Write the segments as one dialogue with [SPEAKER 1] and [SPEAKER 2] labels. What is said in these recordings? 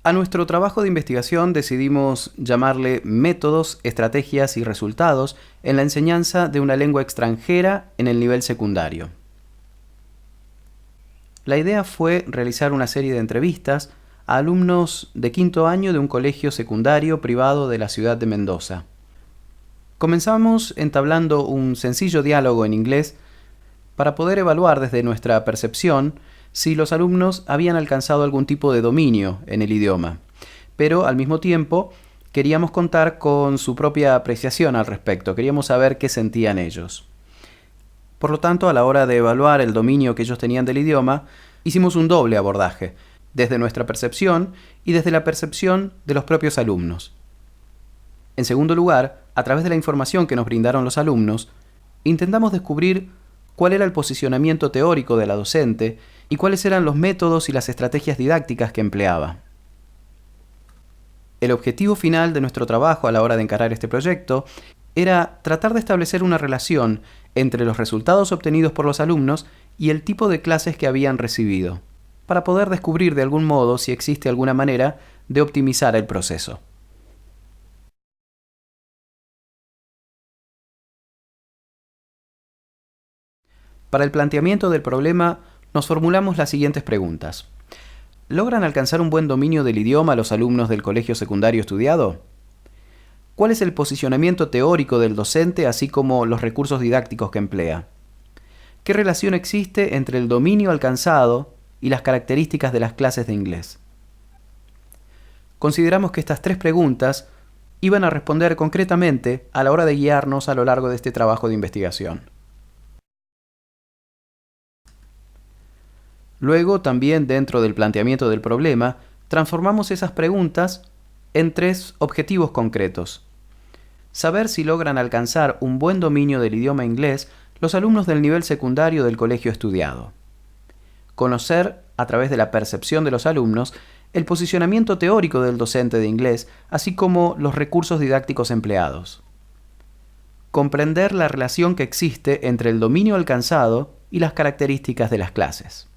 [SPEAKER 1] A nuestro trabajo de investigación decidimos llamarle Métodos, Estrategias y Resultados en la enseñanza de una lengua extranjera en el nivel secundario. La idea fue realizar una serie de entrevistas a alumnos de quinto año de un colegio secundario privado de la ciudad de Mendoza. Comenzamos entablando un sencillo diálogo en inglés para poder evaluar desde nuestra percepción si los alumnos habían alcanzado algún tipo de dominio en el idioma, pero al mismo tiempo queríamos contar con su propia apreciación al respecto, queríamos saber qué sentían ellos. Por lo tanto, a la hora de evaluar el dominio que ellos tenían del idioma, hicimos un doble abordaje, desde nuestra percepción y desde la percepción de los propios alumnos. En segundo lugar, a través de la información que nos brindaron los alumnos, intentamos descubrir cuál era el posicionamiento teórico de la docente y cuáles eran los métodos y las estrategias didácticas que empleaba. El objetivo final de nuestro trabajo a la hora de encarar este proyecto era tratar de establecer una relación entre los resultados obtenidos por los alumnos y el tipo de clases que habían recibido, para poder descubrir de algún modo si existe alguna manera de optimizar el proceso. Para el planteamiento del problema, nos formulamos las siguientes preguntas. ¿Logran alcanzar un buen dominio del idioma los alumnos del colegio secundario estudiado? ¿Cuál es el posicionamiento teórico del docente, así como los recursos didácticos que emplea? ¿Qué relación existe entre el dominio alcanzado y las características de las clases de inglés? Consideramos que estas tres preguntas iban a responder concretamente a la hora de guiarnos a lo largo de este trabajo de investigación. Luego, también dentro del planteamiento del problema, transformamos esas preguntas en tres objetivos concretos. Saber si logran alcanzar un buen dominio del idioma inglés los alumnos del nivel secundario del colegio estudiado. Conocer, a través de la percepción de los alumnos, el posicionamiento teórico del docente de inglés, así como los recursos didácticos empleados. Comprender la relación que existe entre el dominio alcanzado y las características de las clases.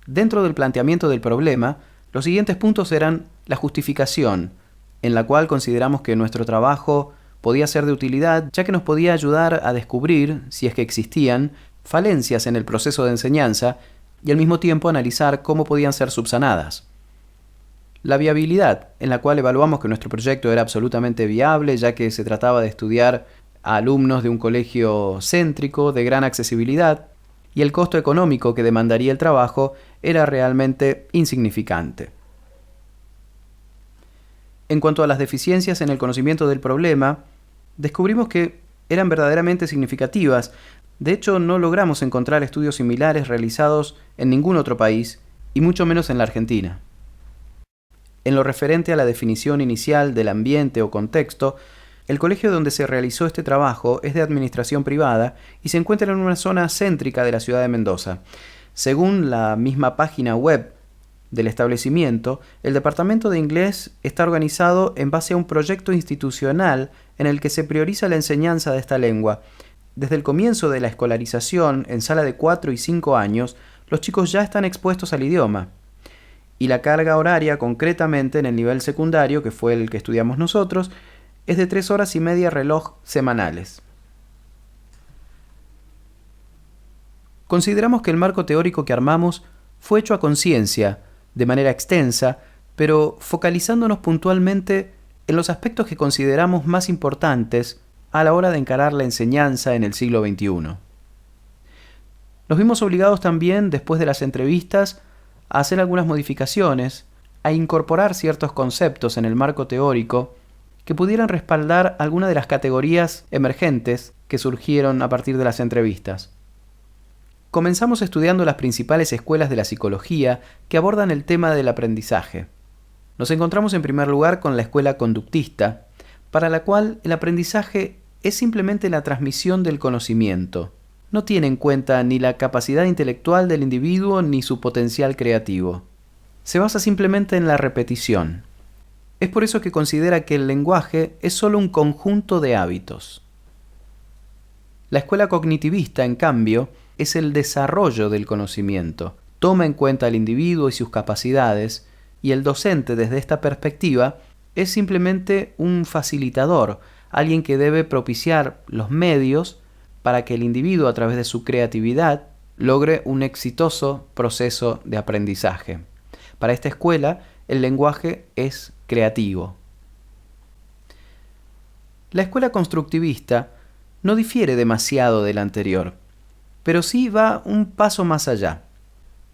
[SPEAKER 1] Dentro del planteamiento del problema, los siguientes puntos eran la justificación, en la cual consideramos que nuestro trabajo podía ser de utilidad, ya que nos podía ayudar a descubrir, si es que existían, falencias en el proceso de enseñanza y al mismo tiempo analizar cómo podían ser subsanadas. La viabilidad, en la cual evaluamos que nuestro proyecto era absolutamente viable, ya que se trataba de estudiar a alumnos de un colegio céntrico, de gran accesibilidad, y el costo económico que demandaría el trabajo era realmente insignificante. En cuanto a las deficiencias en el conocimiento del problema, descubrimos que eran verdaderamente significativas. De hecho, no logramos encontrar estudios similares realizados en ningún otro país, y mucho menos en la Argentina. En lo referente a la definición inicial del ambiente o contexto, el colegio donde se realizó este trabajo es de administración privada y se encuentra en una zona céntrica de la ciudad de Mendoza. Según la misma página web del establecimiento, el departamento de inglés está organizado en base a un proyecto institucional en el que se prioriza la enseñanza de esta lengua. Desde el comienzo de la escolarización, en sala de 4 y 5 años, los chicos ya están expuestos al idioma. Y la carga horaria, concretamente en el nivel secundario, que fue el que estudiamos nosotros, es de 3 horas y media reloj semanales. Consideramos que el marco teórico que armamos fue hecho a conciencia, de manera extensa, pero focalizándonos puntualmente en los aspectos que consideramos más importantes a la hora de encarar la enseñanza en el siglo XXI. Nos vimos obligados también, después de las entrevistas, a hacer algunas modificaciones, a incorporar ciertos conceptos en el marco teórico que pudieran respaldar alguna de las categorías emergentes que surgieron a partir de las entrevistas. Comenzamos estudiando las principales escuelas de la psicología que abordan el tema del aprendizaje. Nos encontramos en primer lugar con la escuela conductista, para la cual el aprendizaje es simplemente la transmisión del conocimiento. No tiene en cuenta ni la capacidad intelectual del individuo ni su potencial creativo. Se basa simplemente en la repetición. Es por eso que considera que el lenguaje es solo un conjunto de hábitos. La escuela cognitivista, en cambio, es el desarrollo del conocimiento. Toma en cuenta al individuo y sus capacidades, y el docente desde esta perspectiva es simplemente un facilitador, alguien que debe propiciar los medios para que el individuo, a través de su creatividad, logre un exitoso proceso de aprendizaje. Para esta escuela, el lenguaje es creativo. La escuela constructivista no difiere demasiado de la anterior, pero sí va un paso más allá.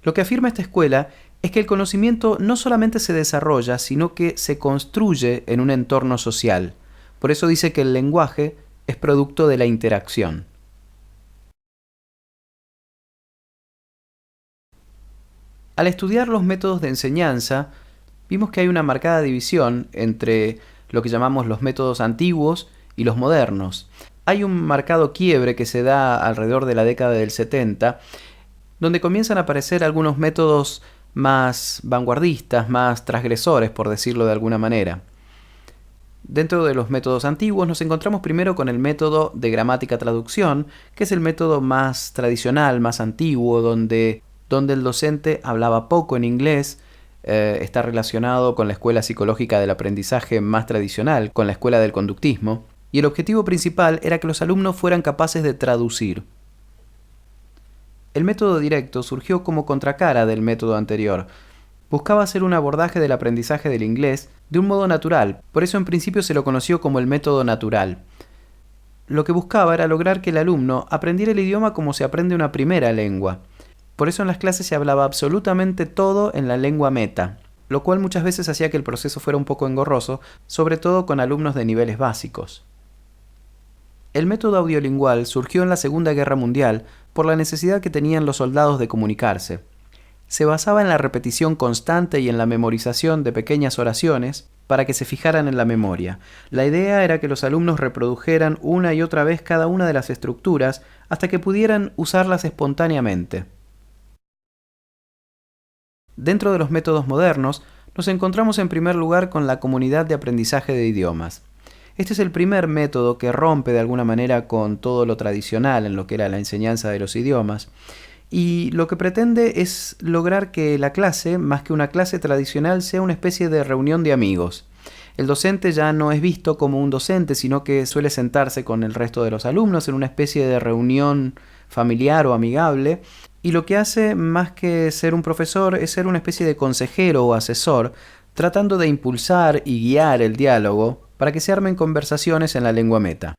[SPEAKER 1] Lo que afirma esta escuela es que el conocimiento no solamente se desarrolla, sino que se construye en un entorno social. Por eso dice que el lenguaje es producto de la interacción. Al estudiar los métodos de enseñanza, vimos que hay una marcada división entre lo que llamamos los métodos antiguos y los modernos. Hay un marcado quiebre que se da alrededor de la década del 70, donde comienzan a aparecer algunos métodos más vanguardistas, más transgresores, por decirlo de alguna manera. Dentro de los métodos antiguos nos encontramos primero con el método de gramática-traducción, que es el método más tradicional, más antiguo, donde el docente hablaba poco en inglés. Está relacionado con la escuela psicológica del aprendizaje más tradicional, con la escuela del conductismo, y el objetivo principal era que los alumnos fueran capaces de traducir. El método directo surgió como contracara del método anterior. Buscaba hacer un abordaje del aprendizaje del inglés de un modo natural, por eso en principio se lo conoció como el método natural. Lo que buscaba era lograr que el alumno aprendiera el idioma como se aprende una primera lengua. Por eso en las clases se hablaba absolutamente todo en la lengua meta, lo cual muchas veces hacía que el proceso fuera un poco engorroso, sobre todo con alumnos de niveles básicos. El método audiolingual surgió en la Segunda Guerra Mundial por la necesidad que tenían los soldados de comunicarse. Se basaba en la repetición constante y en la memorización de pequeñas oraciones para que se fijaran en la memoria. La idea era que los alumnos reprodujeran una y otra vez cada una de las estructuras hasta que pudieran usarlas espontáneamente. Dentro de los métodos modernos, nos encontramos en primer lugar con la comunidad de aprendizaje de idiomas. Este es el primer método que rompe de alguna manera con todo lo tradicional en lo que era la enseñanza de los idiomas, y lo que pretende es lograr que la clase, más que una clase tradicional, sea una especie de reunión de amigos. El docente ya no es visto como un docente, sino que suele sentarse con el resto de los alumnos en una especie de reunión familiar o amigable, y lo que hace, más que ser un profesor, es ser una especie de consejero o asesor, tratando de impulsar y guiar el diálogo para que se armen conversaciones en la lengua meta.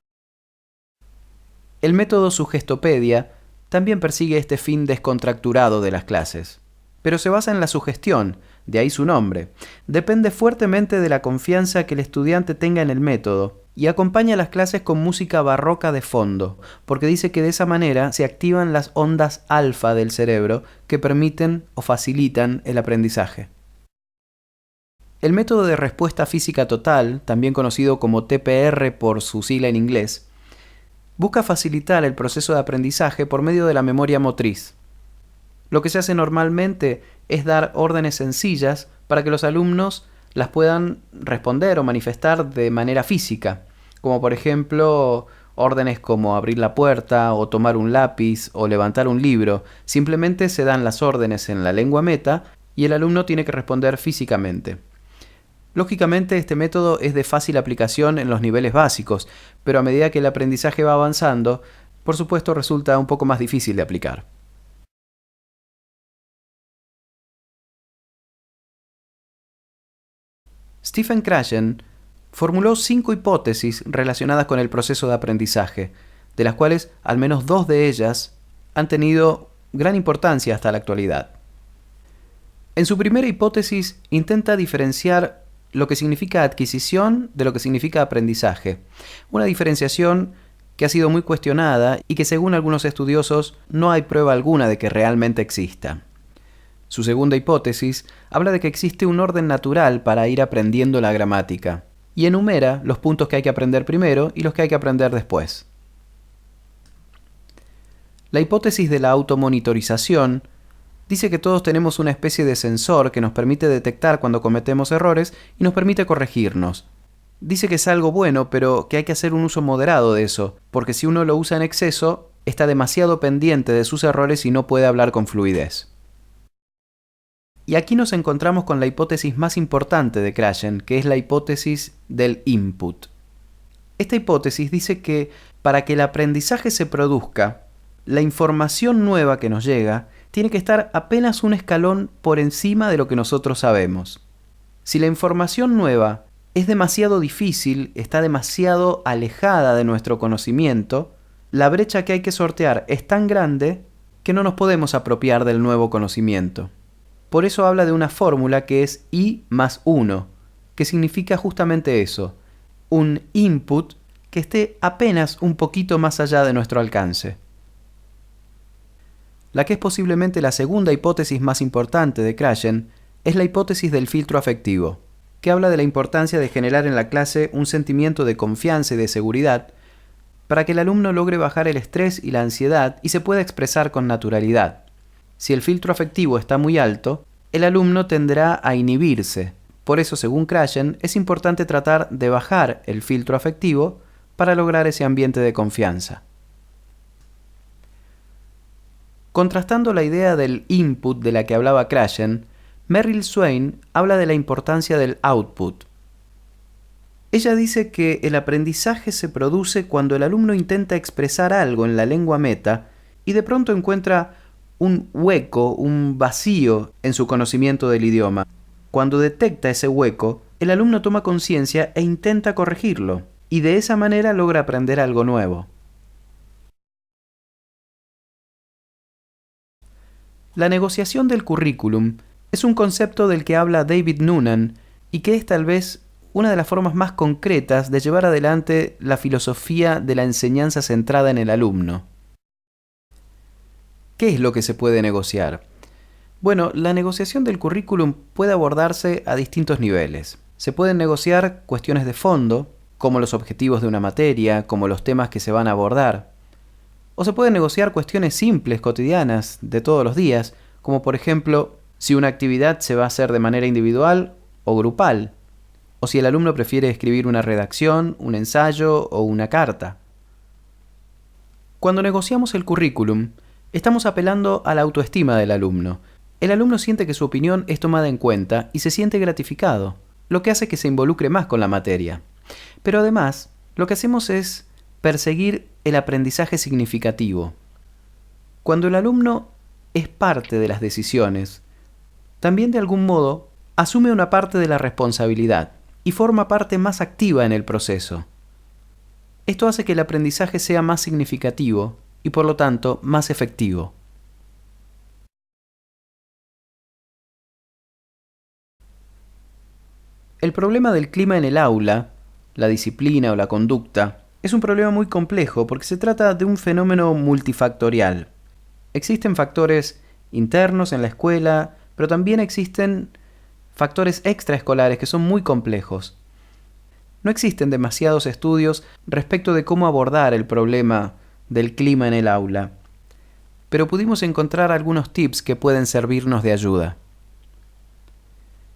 [SPEAKER 1] El método Sugestopedia también persigue este fin descontracturado de las clases, pero se basa en la sugestión, de ahí su nombre. Depende fuertemente de la confianza que el estudiante tenga en el método y acompaña las clases con música barroca de fondo, porque dice que de esa manera se activan las ondas alfa del cerebro que permiten o facilitan el aprendizaje. El método de respuesta física total, también conocido como TPR por su sigla en inglés, busca facilitar el proceso de aprendizaje por medio de la memoria motriz. Lo que se hace normalmente es dar órdenes sencillas para que los alumnos las puedan responder o manifestar de manera física, como por ejemplo órdenes como abrir la puerta o tomar un lápiz o levantar un libro. Simplemente se dan las órdenes en la lengua meta y el alumno tiene que responder físicamente. Lógicamente, este método es de fácil aplicación en los niveles básicos, pero a medida que el aprendizaje va avanzando, por supuesto resulta un poco más difícil de aplicar. Stephen Krashen formuló 5 hipótesis relacionadas con el proceso de aprendizaje, de las cuales al menos 2 de ellas han tenido gran importancia hasta la actualidad. En su primera hipótesis intenta diferenciar lo que significa adquisición de lo que significa aprendizaje, una diferenciación que ha sido muy cuestionada y que según algunos estudiosos no hay prueba alguna de que realmente exista. Su segunda hipótesis habla de que existe un orden natural para ir aprendiendo la gramática, y enumera los puntos que hay que aprender primero y los que hay que aprender después. La hipótesis de la automonitorización dice que todos tenemos una especie de sensor que nos permite detectar cuando cometemos errores y nos permite corregirnos. Dice que es algo bueno, pero que hay que hacer un uso moderado de eso, porque si uno lo usa en exceso, está demasiado pendiente de sus errores y no puede hablar con fluidez. Y aquí nos encontramos con la hipótesis más importante de Krashen, que es la hipótesis del input. Esta hipótesis dice que para que el aprendizaje se produzca, la información nueva que nos llega tiene que estar apenas un escalón por encima de lo que nosotros sabemos. Si la información nueva es demasiado difícil, está demasiado alejada de nuestro conocimiento, la brecha que hay que sortear es tan grande que no nos podemos apropiar del nuevo conocimiento. Por eso habla de una fórmula que es I más 1, que significa justamente eso, un input que esté apenas un poquito más allá de nuestro alcance. La que es posiblemente la segunda hipótesis más importante de Krashen es la hipótesis del filtro afectivo, que habla de la importancia de generar en la clase un sentimiento de confianza y de seguridad para que el alumno logre bajar el estrés y la ansiedad y se pueda expresar con naturalidad. Si el filtro afectivo está muy alto, el alumno tenderá a inhibirse. Por eso, según Krashen, es importante tratar de bajar el filtro afectivo para lograr ese ambiente de confianza. Contrastando la idea del input de la que hablaba Krashen, Merrill Swain habla de la importancia del output. Ella dice que el aprendizaje se produce cuando el alumno intenta expresar algo en la lengua meta y de pronto encuentra un hueco, un vacío en su conocimiento del idioma. Cuando detecta ese hueco, el alumno toma conciencia e intenta corregirlo, y de esa manera logra aprender algo nuevo. La negociación del currículum es un concepto del que habla David Noonan y que es tal vez una de las formas más concretas de llevar adelante la filosofía de la enseñanza centrada en el alumno. ¿Qué es lo que se puede negociar? Bueno, la negociación del currículum puede abordarse a distintos niveles. Se pueden negociar cuestiones de fondo, como los objetivos de una materia, como los temas que se van a abordar. O se pueden negociar cuestiones simples, cotidianas, de todos los días, como por ejemplo, si una actividad se va a hacer de manera individual o grupal, o si el alumno prefiere escribir una redacción, un ensayo o una carta. Cuando negociamos el currículum, estamos apelando a la autoestima del alumno. El alumno siente que su opinión es tomada en cuenta y se siente gratificado, lo que hace que se involucre más con la materia. Pero además, lo que hacemos es perseguir el aprendizaje significativo. Cuando el alumno es parte de las decisiones, también de algún modo asume una parte de la responsabilidad y forma parte más activa en el proceso. Esto hace que el aprendizaje sea más significativo y por lo tanto más efectivo. El problema del clima en el aula, la disciplina o la conducta, es un problema muy complejo porque se trata de un fenómeno multifactorial. Existen factores internos en la escuela, pero también existen factores extraescolares que son muy complejos. No existen demasiados estudios respecto de cómo abordar el problema del clima en el aula, pero pudimos encontrar algunos tips que pueden servirnos de ayuda.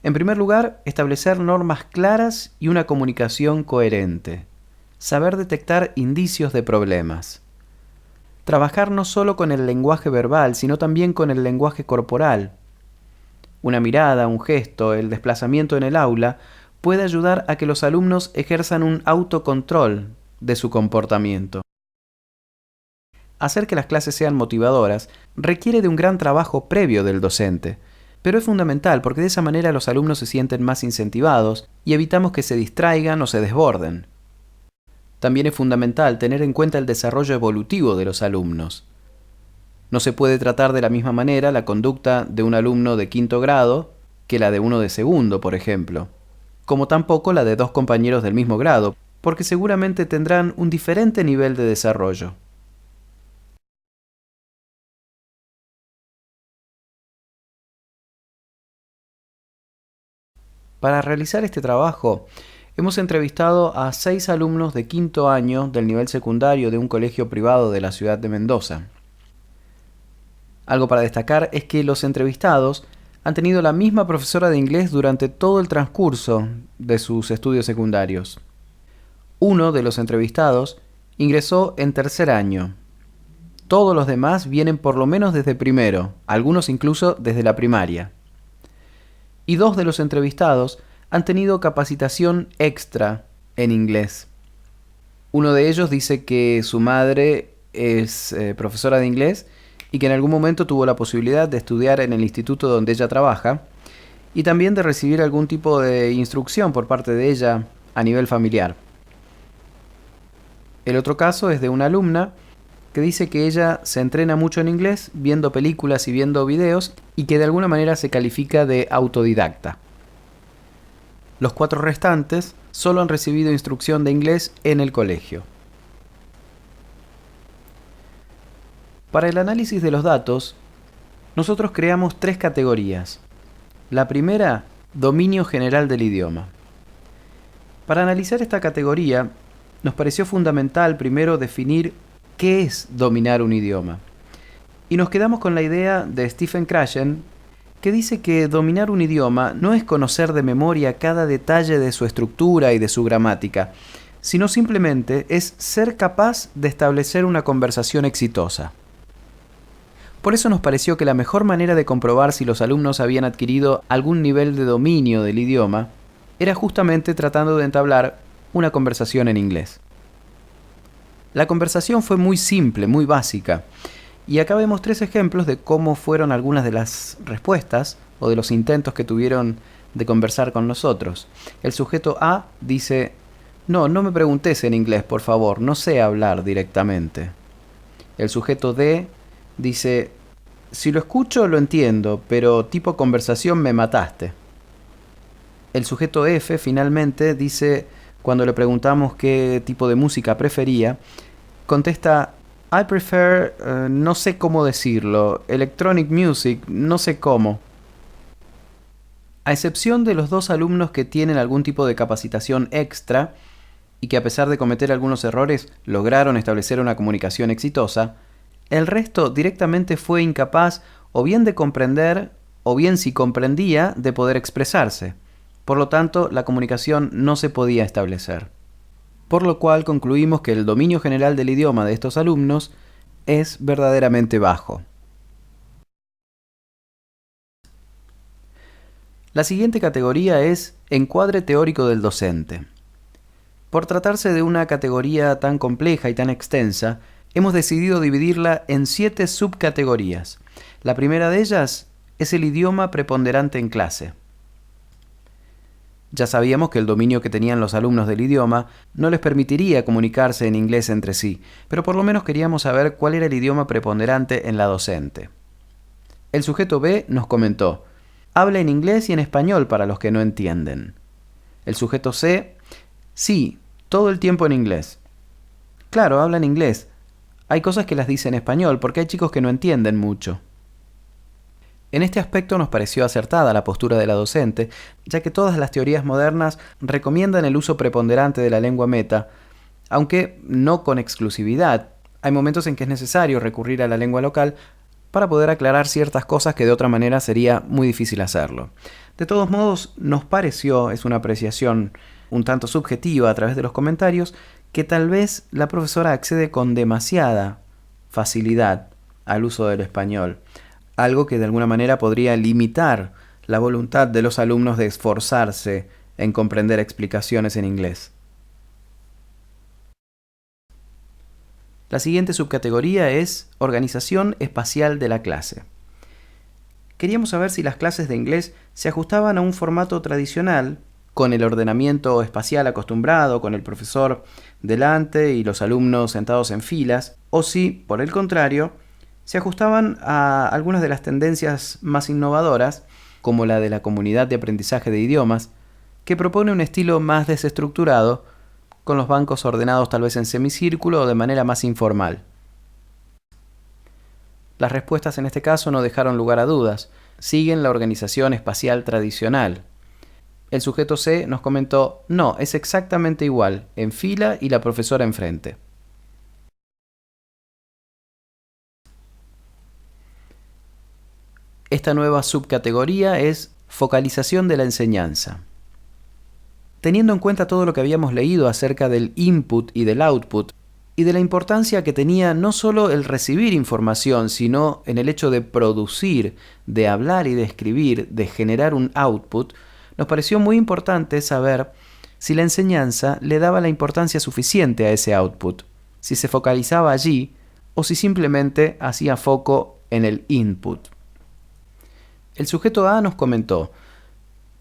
[SPEAKER 1] En primer lugar, establecer normas claras y una comunicación coherente. Saber detectar indicios de problemas. Trabajar no solo con el lenguaje verbal, sino también con el lenguaje corporal. Una mirada, un gesto, el desplazamiento en el aula puede ayudar a que los alumnos ejerzan un autocontrol de su comportamiento. Hacer que las clases sean motivadoras requiere de un gran trabajo previo del docente, pero es fundamental porque de esa manera los alumnos se sienten más incentivados y evitamos que se distraigan o se desborden. También es fundamental tener en cuenta el desarrollo evolutivo de los alumnos. No se puede tratar de la misma manera la conducta de un alumno de quinto grado que la de uno de segundo, por ejemplo, como tampoco la de dos compañeros del mismo grado, porque seguramente tendrán un diferente nivel de desarrollo. Para realizar este trabajo, hemos entrevistado a 6 alumnos de quinto año del nivel secundario de un colegio privado de la ciudad de Mendoza. Algo para destacar es que los entrevistados han tenido la misma profesora de inglés durante todo el transcurso de sus estudios secundarios. Uno de los entrevistados ingresó en tercer año. Todos los demás vienen por lo menos desde primero, algunos incluso desde la primaria. Y 2 de los entrevistados han tenido capacitación extra en inglés. Uno de ellos dice que su madre es profesora de inglés y que en algún momento tuvo la posibilidad de estudiar en el instituto donde ella trabaja y también de recibir algún tipo de instrucción por parte de ella a nivel familiar. El otro caso es de una alumna que dice que ella se entrena mucho en inglés viendo películas y viendo videos y que de alguna manera se califica de autodidacta. Los 4 restantes solo han recibido instrucción de inglés en el colegio. Para el análisis de los datos, nosotros creamos 3 categorías. La primera, dominio general del idioma. Para analizar esta categoría, nos pareció fundamental primero definir qué es dominar un idioma. Y nos quedamos con la idea de Stephen Krashen, que dice que dominar un idioma no es conocer de memoria cada detalle de su estructura y de su gramática, sino simplemente es ser capaz de establecer una conversación exitosa. Por eso nos pareció que la mejor manera de comprobar si los alumnos habían adquirido algún nivel de dominio del idioma era justamente tratando de entablar una conversación en inglés. La conversación fue muy simple, muy básica, y acá vemos 3 ejemplos de cómo fueron algunas de las respuestas o de los intentos que tuvieron de conversar con nosotros. El sujeto A dice: no me preguntes en inglés, por favor, no sé hablar directamente. El sujeto D dice: si lo escucho lo entiendo, pero tipo conversación me mataste. El sujeto F finalmente dice, cuando le preguntamos qué tipo de música prefería, contesta: I prefer, no sé cómo decirlo, electronic music, no sé cómo. A excepción de los 2 alumnos que tienen algún tipo de capacitación extra y que a pesar de cometer algunos errores lograron establecer una comunicación exitosa, el resto directamente fue incapaz o bien de comprender o bien, si comprendía, de poder expresarse. Por lo tanto, la comunicación no se podía establecer. Por lo cual concluimos que el dominio general del idioma de estos alumnos es verdaderamente bajo. La siguiente categoría es encuadre teórico del docente. Por tratarse de una categoría tan compleja y tan extensa, hemos decidido dividirla en 7 subcategorías. La primera de ellas es el idioma preponderante en clase. Ya sabíamos que el dominio que tenían los alumnos del idioma no les permitiría comunicarse en inglés entre sí, pero por lo menos queríamos saber cuál era el idioma preponderante en la docente. El sujeto B nos comentó: habla en inglés y en español para los que no entienden. El sujeto C: sí, todo el tiempo en inglés. Claro, habla en inglés. Hay cosas que las dice en español porque hay chicos que no entienden mucho. En este aspecto nos pareció acertada la postura de la docente, ya que todas las teorías modernas recomiendan el uso preponderante de la lengua meta, aunque no con exclusividad. Hay momentos en que es necesario recurrir a la lengua local para poder aclarar ciertas cosas que de otra manera sería muy difícil hacerlo. De todos modos, nos pareció, es una apreciación un tanto subjetiva a través de los comentarios, que tal vez la profesora accede con demasiada facilidad al uso del español, algo que de alguna manera podría limitar la voluntad de los alumnos de esforzarse en comprender explicaciones en inglés. La siguiente subcategoría es organización espacial de la clase. Queríamos saber si las clases de inglés se ajustaban a un formato tradicional, con el ordenamiento espacial acostumbrado, con el profesor delante y los alumnos sentados en filas, o si, por el contrario, se ajustaban a algunas de las tendencias más innovadoras, como la de la comunidad de aprendizaje de idiomas, que propone un estilo más desestructurado, con los bancos ordenados tal vez en semicírculo o de manera más informal. Las respuestas en este caso no dejaron lugar a dudas, siguen la organización espacial tradicional. El sujeto C nos comentó: no, es exactamente igual, en fila y la profesora enfrente. Esta nueva subcategoría es focalización de la enseñanza. Teniendo en cuenta todo lo que habíamos leído acerca del input y del output, y de la importancia que tenía no solo el recibir información, sino en el hecho de producir, de hablar y de escribir, de generar un output, nos pareció muy importante saber si la enseñanza le daba la importancia suficiente a ese output, si se focalizaba allí o si simplemente hacía foco en el input. El sujeto A nos comentó: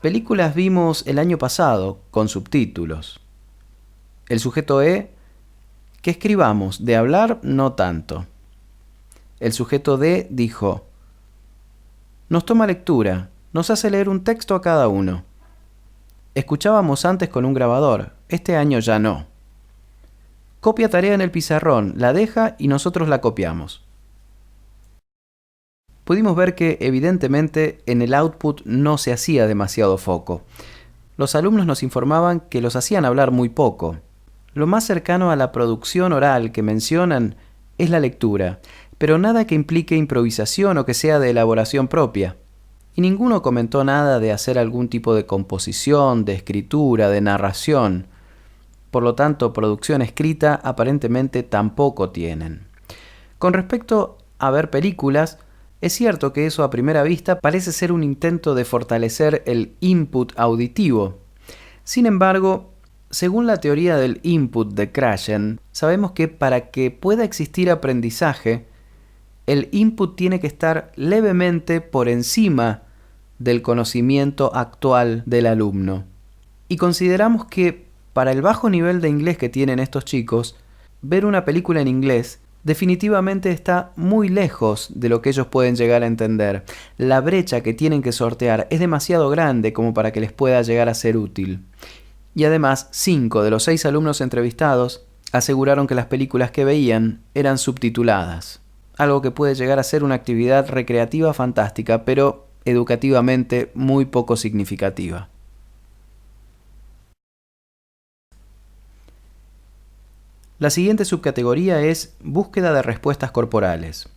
[SPEAKER 1] películas vimos el año pasado con subtítulos. El sujeto E: que escribamos, de hablar no tanto. El sujeto D dijo: nos toma lectura, nos hace leer un texto a cada uno. Escuchábamos antes con un grabador, este año ya no. Copia tarea en el pizarrón, la deja y nosotros la copiamos. Pudimos ver que, evidentemente, en el output no se hacía demasiado foco. Los alumnos nos informaban que los hacían hablar muy poco. Lo más cercano a la producción oral que mencionan es la lectura, pero nada que implique improvisación o que sea de elaboración propia. Y ninguno comentó nada de hacer algún tipo de composición, de escritura, de narración. Por lo tanto, producción escrita aparentemente tampoco tienen. Con respecto a ver películas, es cierto que eso a primera vista parece ser un intento de fortalecer el input auditivo. Sin embargo, según la teoría del input de Krashen, sabemos que para que pueda existir aprendizaje, el input tiene que estar levemente por encima del conocimiento actual del alumno. Y consideramos que para el bajo nivel de inglés que tienen estos chicos, ver una película en inglés definitivamente está muy lejos de lo que ellos pueden llegar a entender. La brecha que tienen que sortear es demasiado grande como para que les pueda llegar a ser útil. Y además, 5 de los 6 alumnos entrevistados aseguraron que las películas que veían eran subtituladas, algo que puede llegar a ser una actividad recreativa fantástica, pero educativamente muy poco significativa. La siguiente subcategoría es búsqueda de respuestas corporales.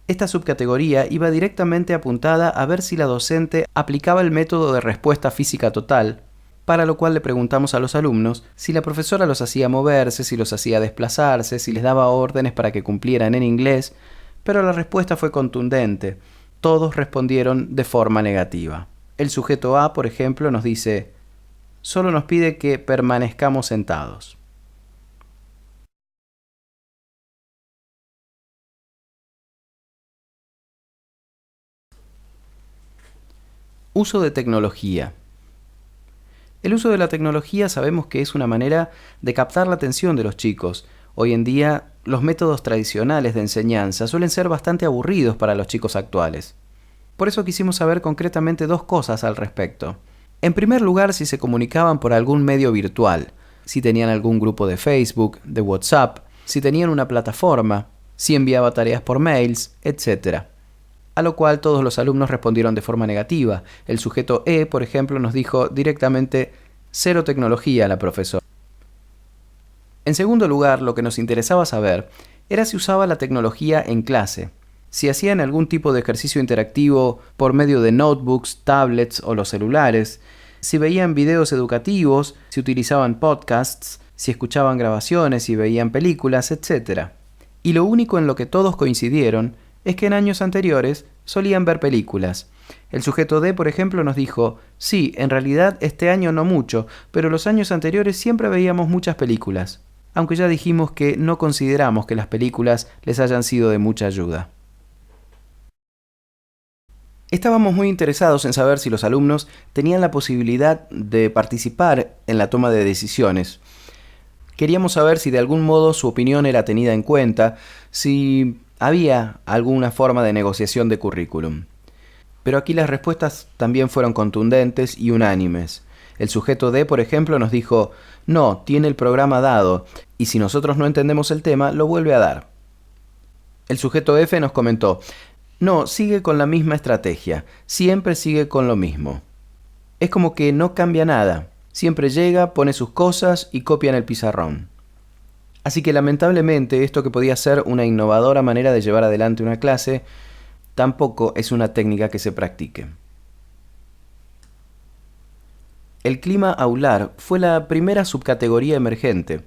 [SPEAKER 1] Esta subcategoría iba directamente apuntada a ver si la docente aplicaba el método de respuesta física total, para lo cual le preguntamos a los alumnos si la profesora los hacía moverse, si los hacía desplazarse, si les daba órdenes para que cumplieran en inglés, pero la respuesta fue contundente. Todos respondieron de forma negativa. El sujeto A, por ejemplo, nos dice: solo nos pide que permanezcamos sentados. Uso de tecnología. El uso de la tecnología sabemos que es una manera de captar la atención de los chicos. Hoy en día, los métodos tradicionales de enseñanza suelen ser bastante aburridos para los chicos actuales. Por eso quisimos saber concretamente 2 cosas al respecto. En primer lugar, si se comunicaban por algún medio virtual, si tenían algún grupo de Facebook, de WhatsApp, si tenían una plataforma, si enviaba tareas por mails, etc. A lo cual todos los alumnos respondieron de forma negativa. El sujeto E, por ejemplo, nos dijo directamente: cero tecnología, la profesora. En segundo lugar, lo que nos interesaba saber era si usaba la tecnología en clase, si hacían algún tipo de ejercicio interactivo por medio de notebooks, tablets o los celulares, si veían videos educativos, si utilizaban podcasts, si escuchaban grabaciones, si veían películas, etc. Y lo único en lo que todos coincidieron es que en años anteriores solían ver películas. El sujeto D, por ejemplo, nos dijo: sí, en realidad este año no mucho, pero los años anteriores siempre veíamos muchas películas, aunque ya dijimos que no consideramos que las películas les hayan sido de mucha ayuda. Estábamos muy interesados en saber si los alumnos tenían la posibilidad de participar en la toma de decisiones. Queríamos saber si de algún modo su opinión era tenida en cuenta, si había alguna forma de negociación de currículum. Pero aquí las respuestas también fueron contundentes y unánimes. El sujeto D, por ejemplo, nos dijo: no, tiene el programa dado, y si nosotros no entendemos el tema, lo vuelve a dar. El sujeto F nos comentó: no, sigue con la misma estrategia, siempre sigue con lo mismo. Es como que no cambia nada, siempre llega, pone sus cosas y copia en el pizarrón. Así que lamentablemente esto que podía ser una innovadora manera de llevar adelante una clase, tampoco es una técnica que se practique. El clima aular fue la primera subcategoría emergente.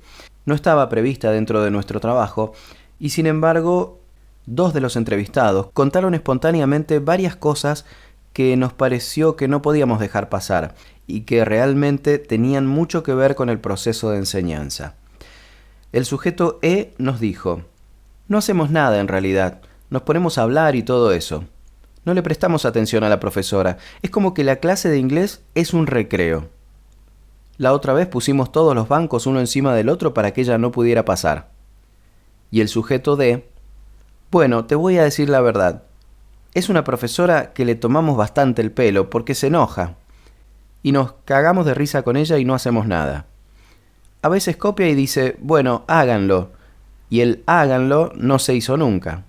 [SPEAKER 1] No estaba prevista dentro de nuestro trabajo y sin embargo, dos de los entrevistados contaron espontáneamente varias cosas que nos pareció que no podíamos dejar pasar y que realmente tenían mucho que ver con el proceso de enseñanza. El sujeto E nos dijo: no hacemos nada en realidad, nos ponemos a hablar y todo eso. No le prestamos atención a la profesora, es como que la clase de inglés es un recreo. La otra vez pusimos todos los bancos uno encima del otro para que ella no pudiera pasar. Y el sujeto D: bueno, te voy a decir la verdad. Es una profesora que le tomamos bastante el pelo porque se enoja. Y nos cagamos de risa con ella y no hacemos nada. A veces copia y dice, bueno, háganlo. Y el háganlo no se hizo nunca.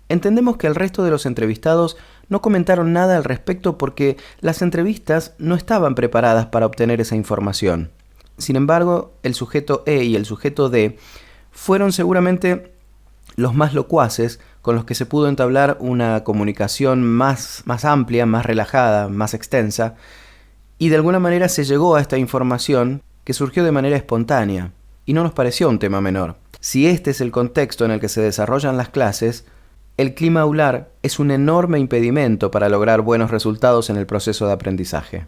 [SPEAKER 1] Entendemos que el resto de los entrevistados no comentaron nada al respecto porque las entrevistas no estaban preparadas para obtener esa información. Sin embargo, el sujeto E y el sujeto D fueron seguramente los más locuaces con los que se pudo entablar una comunicación más amplia, más relajada, más extensa, y de alguna manera se llegó a esta información que surgió de manera espontánea, y no nos pareció un tema menor. Si este es el contexto en el que se desarrollan las clases, el clima aular es un enorme impedimento para lograr buenos resultados en el proceso de aprendizaje.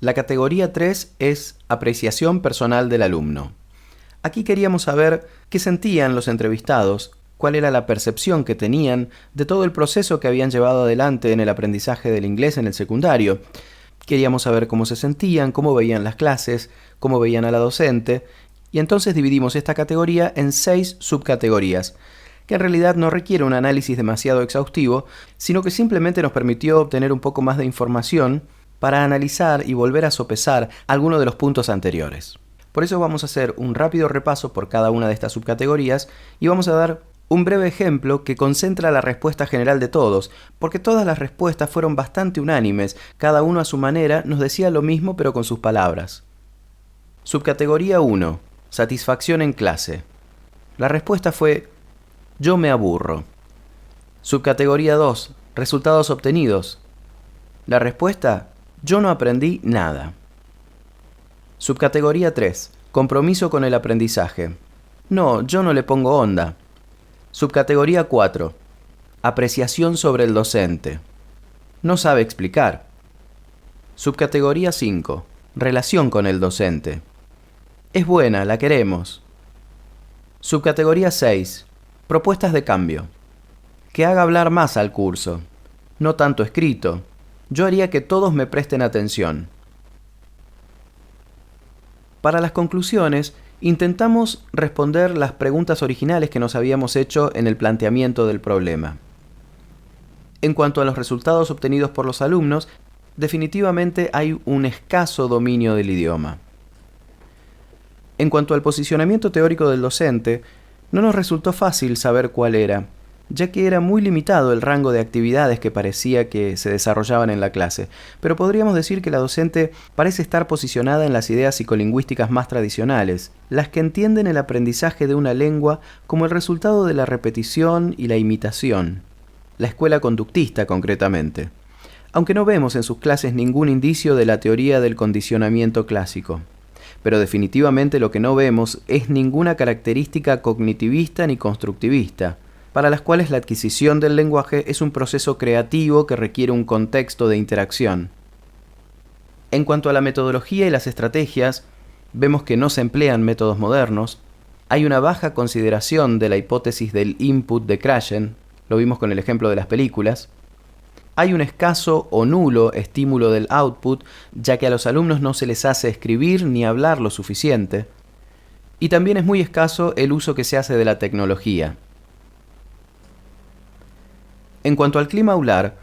[SPEAKER 1] La categoría 3 es apreciación personal del alumno. Aquí queríamos saber qué sentían los entrevistados, cuál era la percepción que tenían de todo el proceso que habían llevado adelante en el aprendizaje del inglés en el secundario. Queríamos saber cómo se sentían, cómo veían las clases, cómo veían a la docente, y entonces dividimos esta categoría en 6 subcategorías, que en realidad no requiere un análisis demasiado exhaustivo, sino que simplemente nos permitió obtener un poco más de información para analizar y volver a sopesar algunos de los puntos anteriores. Por eso vamos a hacer un rápido repaso por cada una de estas subcategorías y vamos a dar un breve ejemplo que concentra la respuesta general de todos, porque todas las respuestas fueron bastante unánimes, cada uno a su manera nos decía lo mismo pero con sus palabras. Subcategoría 1. Satisfacción en clase. La respuesta fue: yo me aburro. Subcategoría 2. Resultados obtenidos. La respuesta: yo no aprendí nada. Subcategoría 3. Compromiso con el aprendizaje. No, yo no le pongo onda. Subcategoría 4. Apreciación sobre el docente. No sabe explicar. Subcategoría 5. Relación con el docente. Es buena, la queremos. Subcategoría 6. Propuestas de cambio. Que haga hablar más al curso. No tanto escrito. Yo haría que todos me presten atención. Para las conclusiones, intentamos responder las preguntas originales que nos habíamos hecho en el planteamiento del problema. En cuanto a los resultados obtenidos por los alumnos, definitivamente hay un escaso dominio del idioma. En cuanto al posicionamiento teórico del docente, no nos resultó fácil saber cuál era, ya que era muy limitado el rango de actividades que parecía que se desarrollaban en la clase, pero podríamos decir que la docente parece estar posicionada en las ideas psicolingüísticas más tradicionales, las que entienden el aprendizaje de una lengua como el resultado de la repetición y la imitación, la escuela conductista concretamente, aunque no vemos en sus clases ningún indicio de la teoría del condicionamiento clásico. Pero definitivamente lo que no vemos es ninguna característica cognitivista ni constructivista, para las cuales la adquisición del lenguaje es un proceso creativo que requiere un contexto de interacción. En cuanto a la metodología y las estrategias, vemos que no se emplean métodos modernos, hay una baja consideración de la hipótesis del input de Krashen, lo vimos con el ejemplo de las películas, hay un escaso o nulo estímulo del output, ya que a los alumnos no se les hace escribir ni hablar lo suficiente, y también es muy escaso el uso que se hace de la tecnología. En cuanto al clima aular,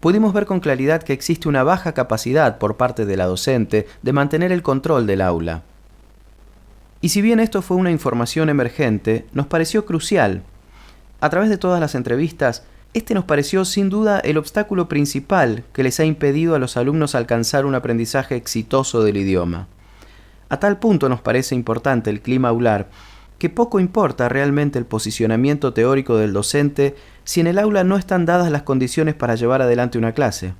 [SPEAKER 1] pudimos ver con claridad que existe una baja capacidad por parte de la docente de mantener el control del aula. Y si bien esto fue una información emergente, nos pareció crucial. A través de todas las entrevistas, este nos pareció sin duda el obstáculo principal que les ha impedido a los alumnos alcanzar un aprendizaje exitoso del idioma. A tal punto nos parece importante el clima aular, que poco importa realmente el posicionamiento teórico del docente si en el aula no están dadas las condiciones para llevar adelante una clase.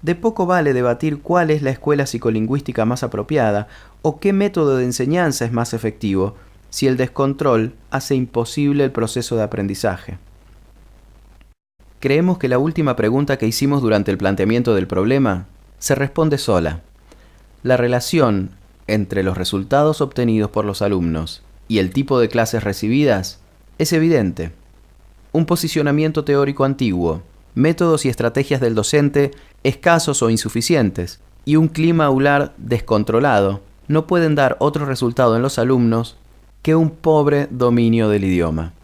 [SPEAKER 1] De poco vale debatir cuál es la escuela psicolingüística más apropiada o qué método de enseñanza es más efectivo, si el descontrol hace imposible el proceso de aprendizaje. Creemos que la última pregunta que hicimos durante el planteamiento del problema se responde sola. La relación entre los resultados obtenidos por los alumnos y el tipo de clases recibidas es evidente. Un posicionamiento teórico antiguo, métodos y estrategias del docente escasos o insuficientes, y un clima aular descontrolado no pueden dar otro resultado en los alumnos que un pobre dominio del idioma.